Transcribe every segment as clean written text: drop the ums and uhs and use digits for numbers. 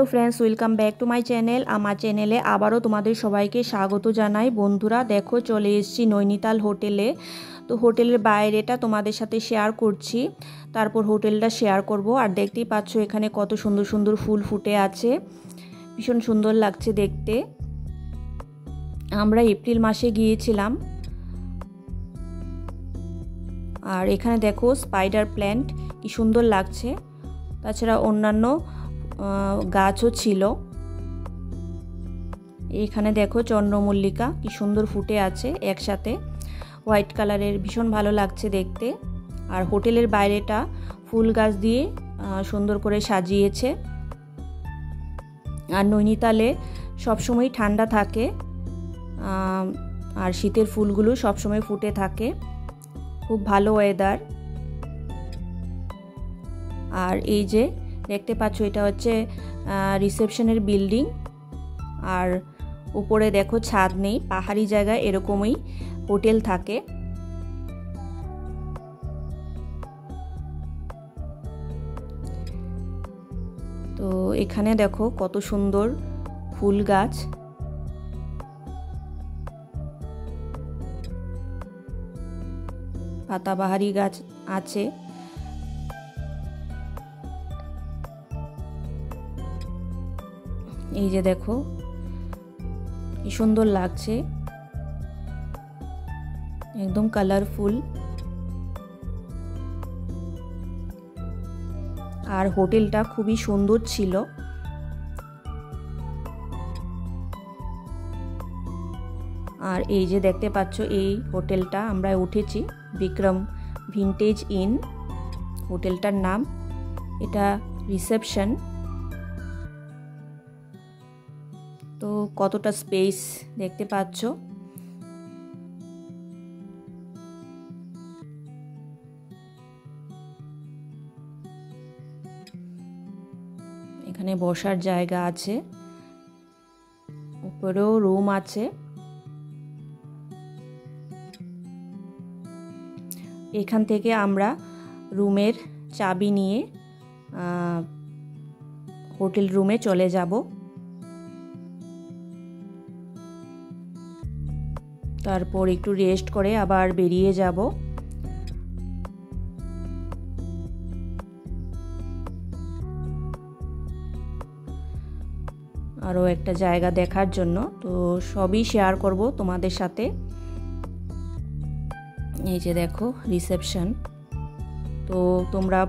Hello friends, welcome back to my channel. আমার চ্যানেলে আবারও তোমাদের সবাইকে স্বাগত জানাই। বন্ধুরা দেখো, চলে এসেছি নৈনিতাল হোটেলে। তো হোটেলের বাইরেটা তোমাদের সাথে শেয়ার করছি, তারপর হোটেলটা শেয়ার করব। আর দেখতেই পাচ্ছ এখানে কত সুন্দর সুন্দর ফুল ফুটে আছে, ভীষণ সুন্দর লাগছে দেখতে। আমরা এপ্রিল মাসে গিয়েছিলাম। আর এখানে দেখো স্পাইডার প্ল্যান্ট কি সুন্দর লাগছে, তাছাড়া অন্যান্য গাছও ছিল। এখানে দেখো চন্দ্রমল্লিকা কি সুন্দর ফুটে আছে একসাথে, হোয়াইট কালারের, ভীষণ ভালো লাগছে দেখতে। আর হোটেলের বাইরেটা ফুল গাছ দিয়ে সুন্দর করে সাজিয়েছে। আর নৈনিতালে সবসময় ঠান্ডা থাকে, আর শীতের ফুলগুলো সবসময় ফুটে থাকে, খুব ভালো ওয়েদার। আর এই যে দেখতে পাচ্ছ এটা হচ্ছে রিসেপশনের বিল্ডিং। আর উপরে দেখো ছাদ নেই, পাহাড়ি জায়গায় এরকমই হোটেল থাকে। তো এখানে দেখো কত সুন্দর ফুল গাছ, পাতাবাহারি গাছ আছে। এই যে দেখো কি সুন্দর লাগছে, একদম কালারফুল। আর হোটেলটা খুবই সুন্দর ছিল। আর এই যে দেখতে পাচ্ছ এই হোটেলটা আমরা উঠেছি, বিক্রম ভিন্টেজ ইন হোটেলটার নাম। এটা রিসেপশন। তো কতটা স্পেস দেখতে পাচ্ছ। এখানে বসার জায়গা আছে, উপরেও রুম আছে। এখান থেকে আমরা রুমের চাবি নিয়ে হোটেল রুমে চলে যাব। তারপর একটু রেস্ট করে আবার বেরিয়ে যাব। আরও একটা জায়গা দেখার জন্য, তো সবই শেয়ার করব তোমাদের সাথে। এই যে দেখো রিসেপশন। তো তোমরা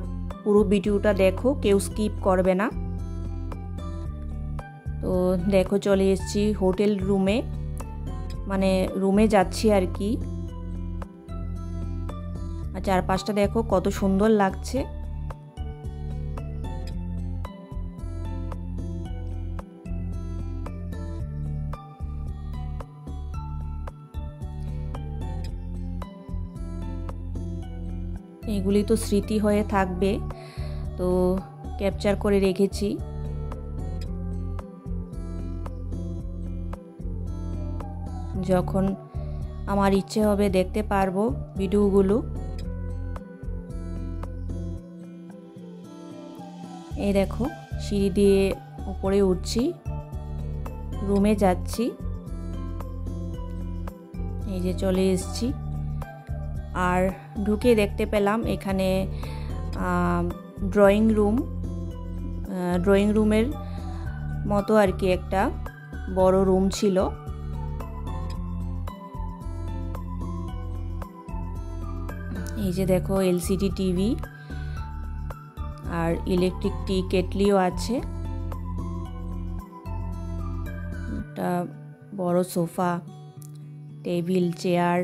পুরো ভিডিওটা দেখো, কেউ স্কিপ করবে না। তো দেখো চলে এসেছি হোটেল রুমে, মানে রুমে যাচ্ছি আর কি। আর চারপাশটা দেখো কত সুন্দর লাগছে। এগুলি তো স্মৃতি হয়ে থাকবে, তো ক্যাপচার করে রেখেছি। যখন আমার ইচ্ছে হবে দেখতে পারবো ভিডিওগুলো। এই দেখো সিঁড়ি দিয়ে উপরে উঠছি, রুমে যাচ্ছি। এই যে চলে এসেছি। আর ঢুকে দেখতে পেলাম এখানে ড্রয়িং রুমের মতো আর কি একটা বড় রুম ছিল। এই যে দেখো এলসিডি টিভি আর ইলেকট্রিক টি কেটলিও আছে, একটা বড় সোফা, টেবিল, চেয়ার।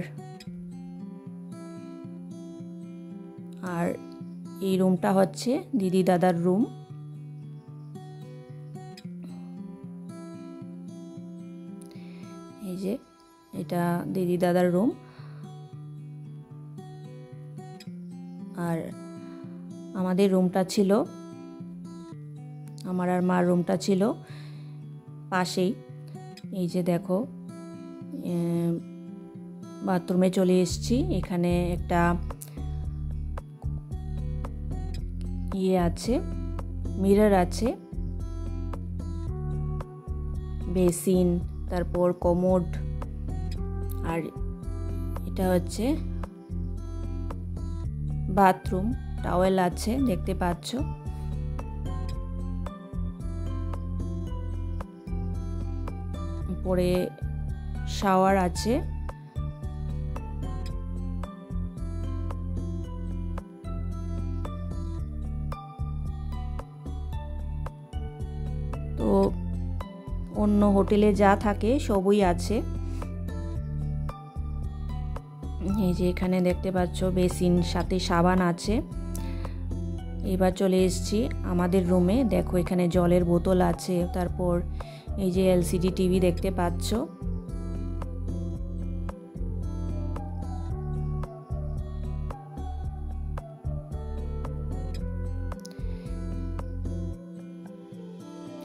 আর এই রুমটা হচ্ছে দিদি দাদার রুম। এই যে এটা দিদি দাদার রুম। আর আমাদের রুমটা ছিল, আমার আর মার রুমটা ছিল পাশেই। এই যে দেখো বাথরুমে চলে এসেছি। এখানে একটা আছে, মিরর আছে। বেসিন, তারপর কমোড, আর এটা হচ্ছে বাথরুম, টাওয়েল আছে দেখতে পাচ্ছ। পরে শাওয়ার আছে। তো অন্য হোটেলে যা থাকে সবই আছে। এই যে এখানে দেখতে পাচ্ছ বেসিন, সাথে সাবান আছে। এবার চলে এসেছি আমাদের রুমে। দেখো এখানে জলের বোতল আছে, তারপর এই যে এলসিডি টিভি দেখতে পাচ্ছ।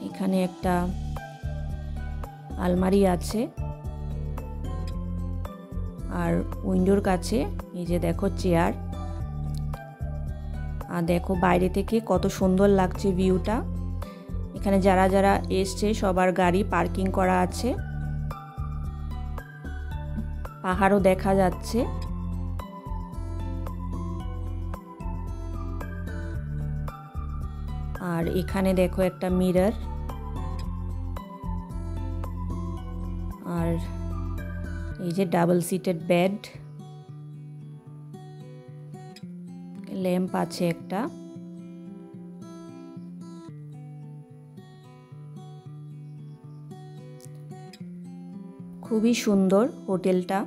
এখানে একটা আলমারি আছে, আর উইন্ডোর কাছে এই যে দেখো চেয়ার। আর দেখো বাইরে থেকে কত সুন্দর লাগছে ভিউটা। এখানে যারা যারা এসছে সবার গাড়ি পার্কিং করা আছে। পাহাড়ও দেখা যাচ্ছে। আর এখানে দেখো একটা মিরর, আর এই যে ডাবল সিটেড বেড, ল্যাম্প আছে একটা। খুবই সুন্দর হোটেলটা।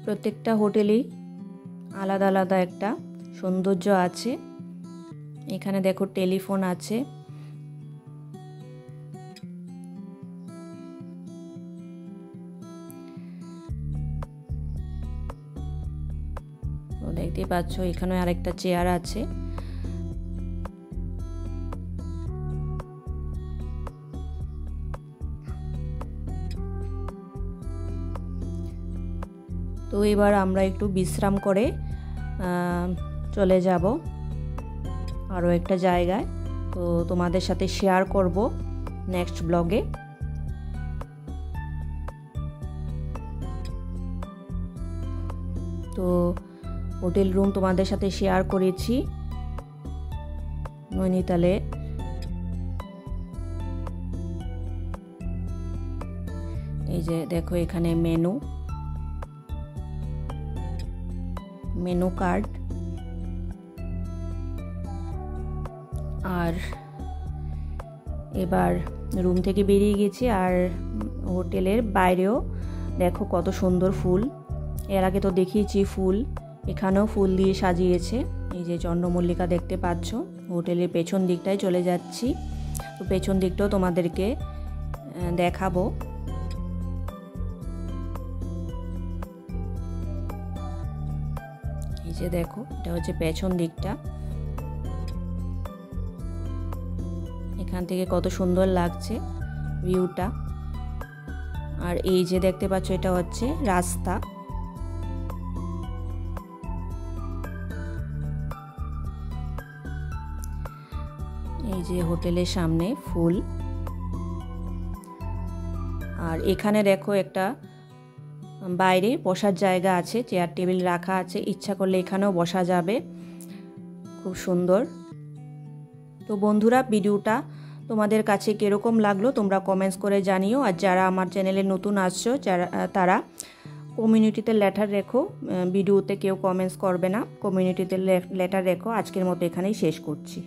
প্রত্যেকটা হোটেলেই আলাদা আলাদা একটা সৌন্দর্য আছে। এখানে দেখো টেলিফোন আছে। তো দেখতে পাচ্ছ এখানে আরেকটা চেয়ার আছে। তো এবার আমরা একটু বিশ্রাম করে চলে যাব আরও একটা জায়গায়। তো তোমাদের সাথে শেয়ার করব নেক্সট ব্লগে। তো হোটেল রুম তোমাদের সাথে শেয়ার করেছি নৈনিতালে। এই যে দেখো এখানে মেনু কার্ড। আর এবার রুম থেকে বেরিয়ে গেছি, আর হোটেলের বাইরেও দেখো কত সুন্দর ফুল। এর আগে তো দেখিয়েছি ফুল, এখানেও ফুল দিয়ে সাজিয়েছে। এই যে চন্দ্রমল্লিকা দেখতে পাচ্ছ। হোটেলের পেছন দিকটায় চলে যাচ্ছি। তো পেছন দিকটাও তোমাদেরকে দেখাবো। এই যে দেখো এটা হচ্ছে পেছন দিকটা। এখান থেকে কত সুন্দর লাগছে ভিউটা। আর এই যে দেখতে পাচ্ছ এটা হচ্ছে রাস্তা। এই যে হোটেলের সামনে ফুল। আর এখানে দেখো একটা বাইরে বসার জায়গা আছে, চেয়ার টেবিল রাখা আছে। ইচ্ছা করলে এখানেও বসা যাবে। খুব সুন্দর। তো বন্ধুরা, ভিডিওটা তোমাদের কাছে কীরকম লাগলো তোমরা কমেন্টস করে জানিও। আর যারা আমার চ্যানেলে নতুন আসছো তারা কমিউনিটিতে লেটার রেখো। ভিডিওতে কেউ কমেন্টস করবে না, কমিউনিটিতে লেটার রেখো। আজকের মতো এখানেই শেষ করছি।